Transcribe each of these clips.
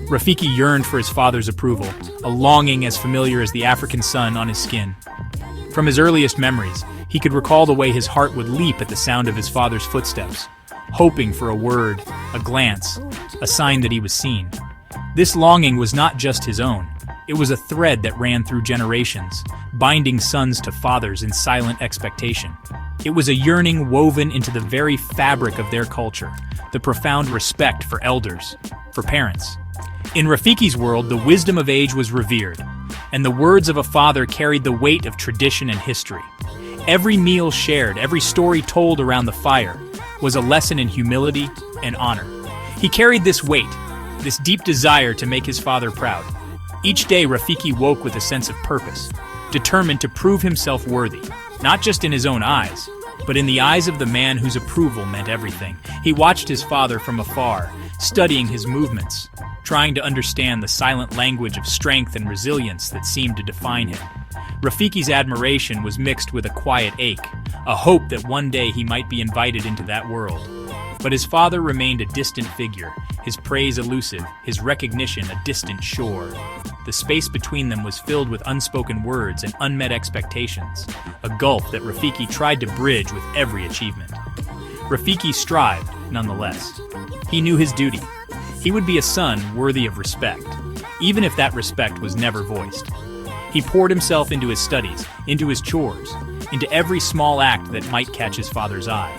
Rafiki yearned for his father's approval, a longing as familiar as the African sun on his skin. From his earliest memories, he could recall the way his heart would leap at the sound of his father's footsteps, hoping for a word, a glance, a sign that he was seen. This longing was not just his own. It was a thread that ran through generations, binding sons to fathers in silent expectation. It was a yearning woven into the very fabric of their culture, the profound respect for elders, for parents. In Rafiki's world, the wisdom of age was revered, and the words of a father carried the weight of tradition and history. Every meal shared, every story told around the fire, was a lesson in humility and honor. He carried this weight, this deep desire to make his father proud. Each day, Rafiki woke with a sense of purpose, determined to prove himself worthy, not just in his own eyes, but in the eyes of the man whose approval meant everything. He watched his father from afar, studying his movements, trying to understand the silent language of strength and resilience that seemed to define him. Rafiki's admiration was mixed with a quiet ache, a hope that one day he might be invited into that world. But his father remained a distant figure, his praise elusive, his recognition a distant shore. The space between them was filled with unspoken words and unmet expectations, a gulf that Rafiki tried to bridge with every achievement. Rafiki strived, nonetheless. He knew his duty. He would be a son worthy of respect, even if that respect was never voiced. He poured himself into his studies, into his chores, into every small act that might catch his father's eye.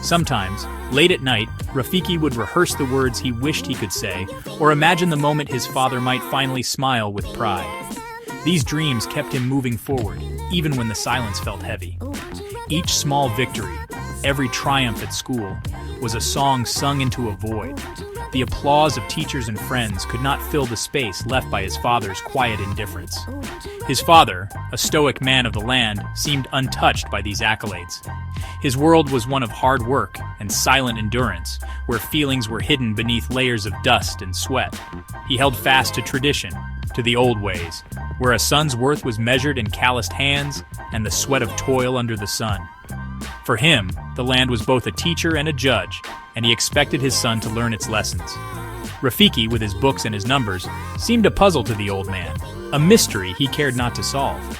Sometimes, late at night, Rafiki would rehearse the words he wished he could say, or imagine the moment his father might finally smile with pride. These dreams kept him moving forward, even when the silence felt heavy. Each small victory, every triumph at school, was a song sung into a void. The applause of teachers and friends could not fill the space left by his father's quiet indifference. His father, a stoic man of the land, seemed untouched by these accolades. His world was one of hard work and silent endurance, where feelings were hidden beneath layers of dust and sweat. He held fast to tradition, to the old ways, where a son's worth was measured in calloused hands and the sweat of toil under the sun. For him, the land was both a teacher and a judge, and he expected his son to learn its lessons. Rafiki, with his books and his numbers, seemed a puzzle to the old man, a mystery he cared not to solve.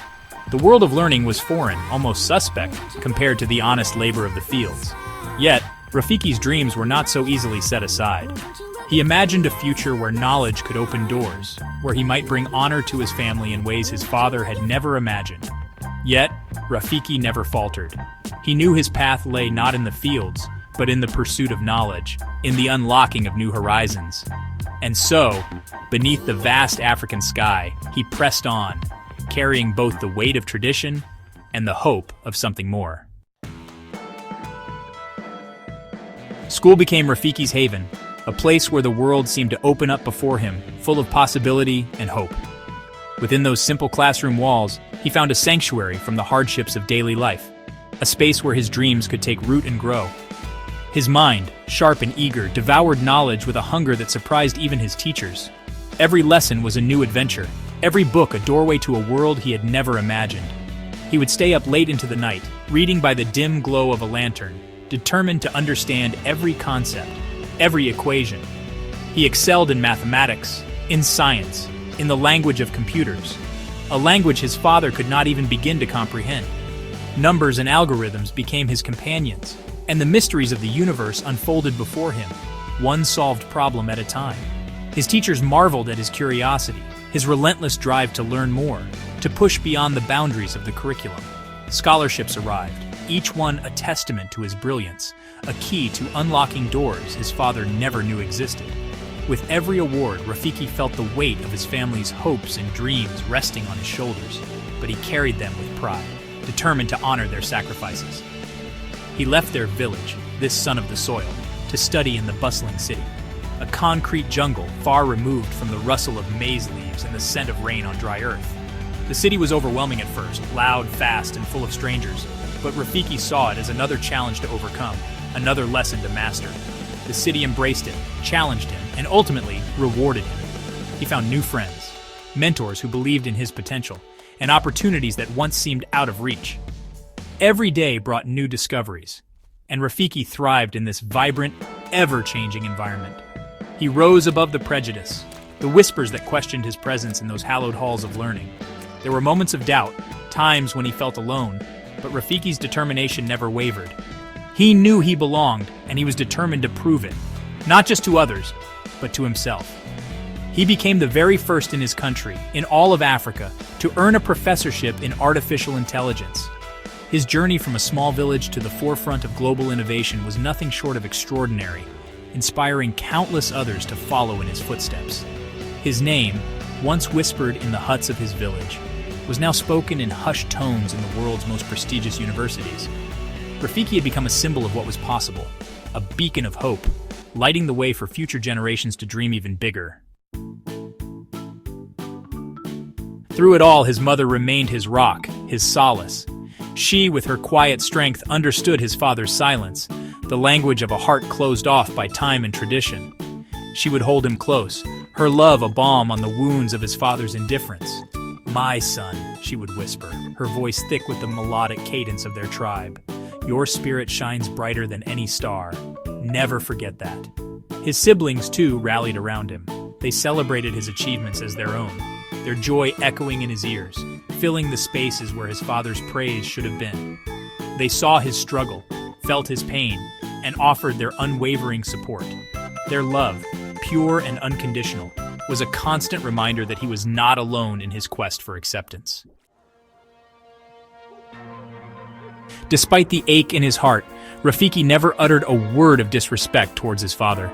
The world of learning was foreign, almost suspect, compared to the honest labor of the fields. Yet, Rafiki's dreams were not so easily set aside. He imagined a future where knowledge could open doors, where he might bring honor to his family in ways his father had never imagined. Yet, Rafiki never faltered. He knew his path lay not in the fields, but in the pursuit of knowledge, in the unlocking of new horizons. And so, beneath the vast African sky, he pressed on, carrying both the weight of tradition and the hope of something more. School became Rafiki's haven, a place where the world seemed to open up before him, full of possibility and hope. Within those simple classroom walls, he found a sanctuary from the hardships of daily life, a space where his dreams could take root and grow. His mind, sharp and eager, devoured knowledge with a hunger that surprised even his teachers. Every lesson was a new adventure, every book a doorway to a world he had never imagined. He would stay up late into the night, reading by the dim glow of a lantern, determined to understand every concept, every equation. He excelled in mathematics, in science, in the language of computers, a language his father could not even begin to comprehend. Numbers and algorithms became his companions, and the mysteries of the universe unfolded before him, one solved problem at a time. His teachers marveled at his curiosity, his relentless drive to learn more, to push beyond the boundaries of the curriculum. Scholarships arrived, each one a testament to his brilliance, a key to unlocking doors his father never knew existed. With every award, Rafiki felt the weight of his family's hopes and dreams resting on his shoulders, but he carried them with pride, determined to honor their sacrifices. He left their village, this son of the soil, to study in the bustling city, a concrete jungle far removed from the rustle of maize leaves and the scent of rain on dry earth. The city was overwhelming at first, loud, fast, and full of strangers, but Rafiki saw it as another challenge to overcome, another lesson to master. The city embraced him, challenged him, and ultimately rewarded him. He found new friends, mentors who believed in his potential, and opportunities that once seemed out of reach. Every day brought new discoveries, and Rafiki thrived in this vibrant, ever-changing environment. He rose above the prejudice, the whispers that questioned his presence in those hallowed halls of learning. There were moments of doubt, times when he felt alone, but Rafiki's determination never wavered. He knew he belonged, and he was determined to prove it, not just to others, but to himself. He became the very first in his country, in all of Africa, to earn a professorship in artificial intelligence. His journey from a small village to the forefront of global innovation was nothing short of extraordinary, inspiring countless others to follow in his footsteps. His name, once whispered in the huts of his village, was now spoken in hushed tones in the world's most prestigious universities. Rafiki had become a symbol of what was possible, a beacon of hope, lighting the way for future generations to dream even bigger. Through it all, his mother remained his rock, his solace. She, with her quiet strength, understood his father's silence, the language of a heart closed off by time and tradition. She would hold him close, her love a balm on the wounds of his father's indifference. "My son," she would whisper, her voice thick with the melodic cadence of their tribe. "Your spirit shines brighter than any star. Never forget that." His siblings, too, rallied around him. They celebrated his achievements as their own, their joy echoing in his ears, filling the spaces where his father's praise should have been. They saw his struggle, felt his pain, and offered their unwavering support. Their love, pure and unconditional, was a constant reminder that he was not alone in his quest for acceptance. Despite the ache in his heart, Rafiki never uttered a word of disrespect towards his father.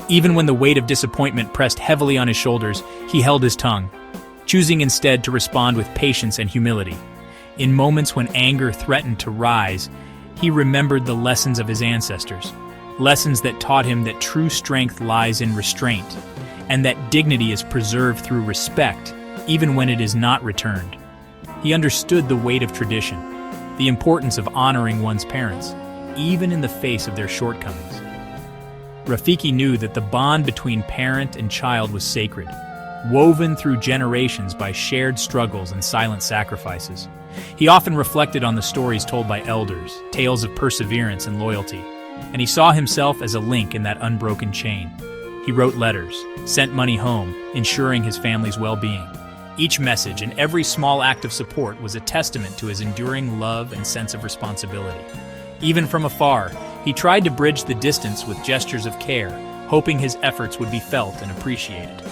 Even when the weight of disappointment pressed heavily on his shoulders, he held his tongue, choosing instead to respond with patience and humility. In moments when anger threatened to rise, he remembered the lessons of his ancestors, lessons that taught him that true strength lies in restraint, and that dignity is preserved through respect, even when it is not returned. He understood the weight of tradition, the importance of honoring one's parents, even in the face of their shortcomings. Rafiki knew that the bond between parent and child was sacred, woven through generations by shared struggles and silent sacrifices. He often reflected on the stories told by elders, tales of perseverance and loyalty, and he saw himself as a link in that unbroken chain. He wrote letters, sent money home, ensuring his family's well-being. Each message and every small act of support was a testament to his enduring love and sense of responsibility. Even from afar, he tried to bridge the distance with gestures of care, hoping his efforts would be felt and appreciated.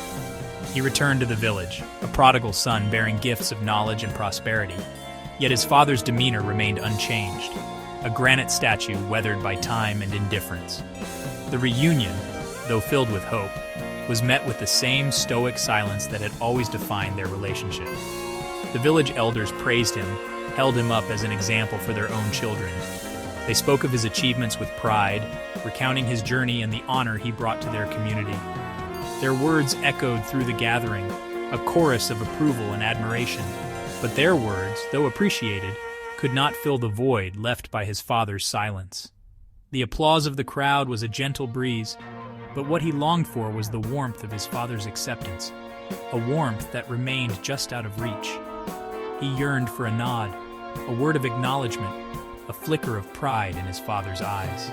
He returned to the village, a prodigal son bearing gifts of knowledge and prosperity. Yet his father's demeanor remained unchanged, a granite statue weathered by time and indifference. The reunion, though filled with hope, was met with the same stoic silence that had always defined their relationship. The village elders praised him, held him up as an example for their own children. They spoke of his achievements with pride, recounting his journey and the honor he brought to their community. Their words echoed through the gathering, a chorus of approval and admiration. But their words, though appreciated, could not fill the void left by his father's silence. The applause of the crowd was a gentle breeze, but what he longed for was the warmth of his father's acceptance, a warmth that remained just out of reach. He yearned for a nod, a word of acknowledgement, a flicker of pride in his father's eyes.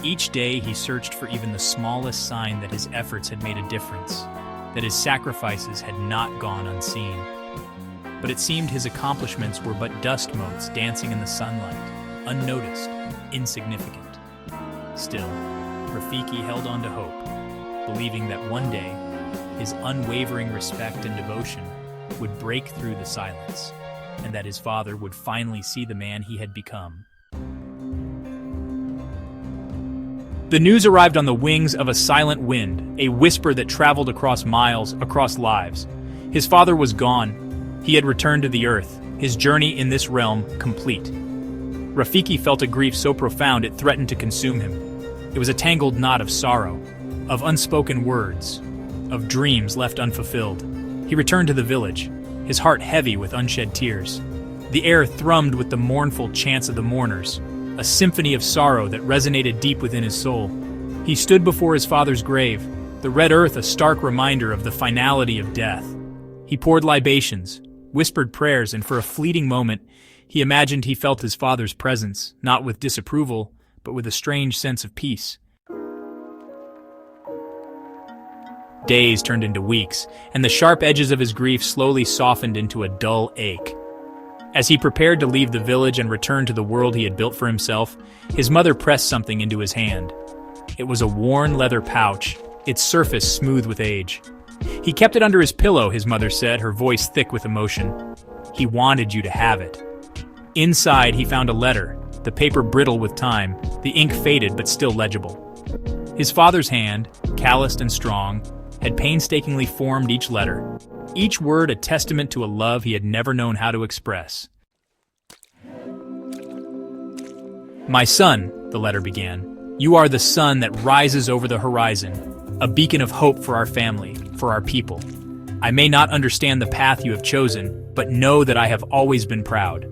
Each day he searched for even the smallest sign that his efforts had made a difference, that his sacrifices had not gone unseen. But it seemed his accomplishments were but dust motes dancing in the sunlight, unnoticed, insignificant. Still, Rafiki held on to hope, believing that one day, his unwavering respect and devotion would break through the silence, and that his father would finally see the man he had become. The news arrived on the wings of a silent wind, a whisper that traveled across miles, across lives. His father was gone. He had returned to the earth, his journey in this realm complete. Rafiki felt a grief so profound it threatened to consume him. It was a tangled knot of sorrow, of unspoken words, of dreams left unfulfilled. He returned to the village, his heart heavy with unshed tears. The air thrummed with the mournful chants of the mourners, a symphony of sorrow that resonated deep within his soul. He stood before his father's grave, the red earth a stark reminder of the finality of death. He poured libations, whispered prayers, and for a fleeting moment, he imagined he felt his father's presence, not with disapproval, but with a strange sense of peace. Days turned into weeks, and the sharp edges of his grief slowly softened into a dull ache. As he prepared to leave the village and return to the world he had built for himself, his mother pressed something into his hand. It was a worn leather pouch, its surface smooth with age. He kept it under his pillow, his mother said, her voice thick with emotion. He wanted you to have it. Inside, he found a letter, the paper brittle with time, the ink faded but still legible. His father's hand, calloused and strong, had painstakingly formed each letter, each word a testament to a love he had never known how to express. "My son," the letter began, "you are the sun that rises over the horizon, a beacon of hope for our family, for our people. I may not understand the path you have chosen, but know that I have always been proud.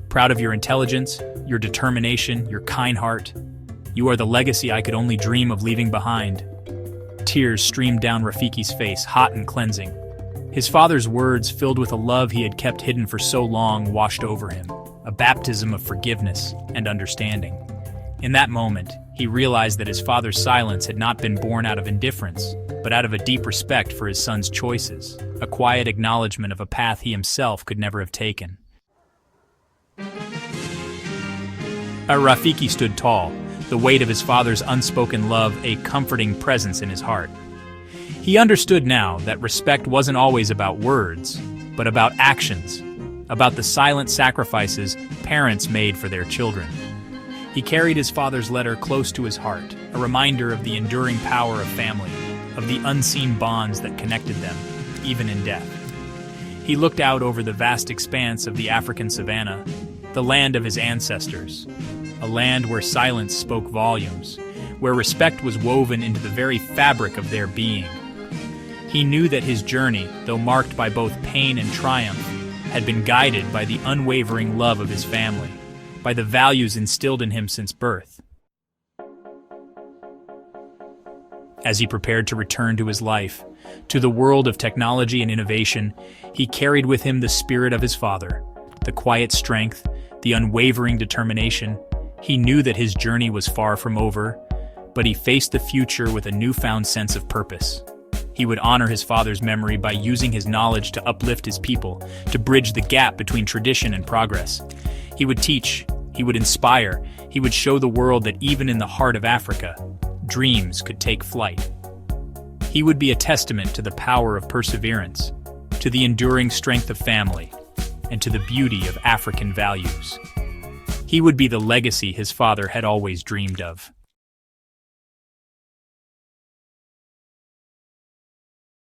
Proud of your intelligence, your determination, your kind heart. You are the legacy I could only dream of leaving behind." Tears streamed down Rafiki's face, hot and cleansing. His father's words, filled with a love he had kept hidden for so long, washed over him, a baptism of forgiveness and understanding. In that moment, he realized that his father's silence had not been born out of indifference, but out of a deep respect for his son's choices, a quiet acknowledgement of a path he himself could never have taken. Rafiki stood tall, the weight of his father's unspoken love a comforting presence in his heart. He understood now that respect wasn't always about words, but about actions, about the silent sacrifices parents made for their children. He carried his father's letter close to his heart, a reminder of the enduring power of family, of the unseen bonds that connected them, even in death. He looked out over the vast expanse of the African savanna, the land of his ancestors, a land where silence spoke volumes, where respect was woven into the very fabric of their being. He knew that his journey, though marked by both pain and triumph, had been guided by the unwavering love of his family, by the values instilled in him since birth. As he prepared to return to his life, to the world of technology and innovation, he carried with him the spirit of his father, the quiet strength, the unwavering determination. He knew that his journey was far from over, but he faced the future with a newfound sense of purpose. He would honor his father's memory by using his knowledge to uplift his people, to bridge the gap between tradition and progress. He would teach, he would inspire, he would show the world that even in the heart of Africa, dreams could take flight. He would be a testament to the power of perseverance, to the enduring strength of family, and to the beauty of African values. He would be the legacy his father had always dreamed of.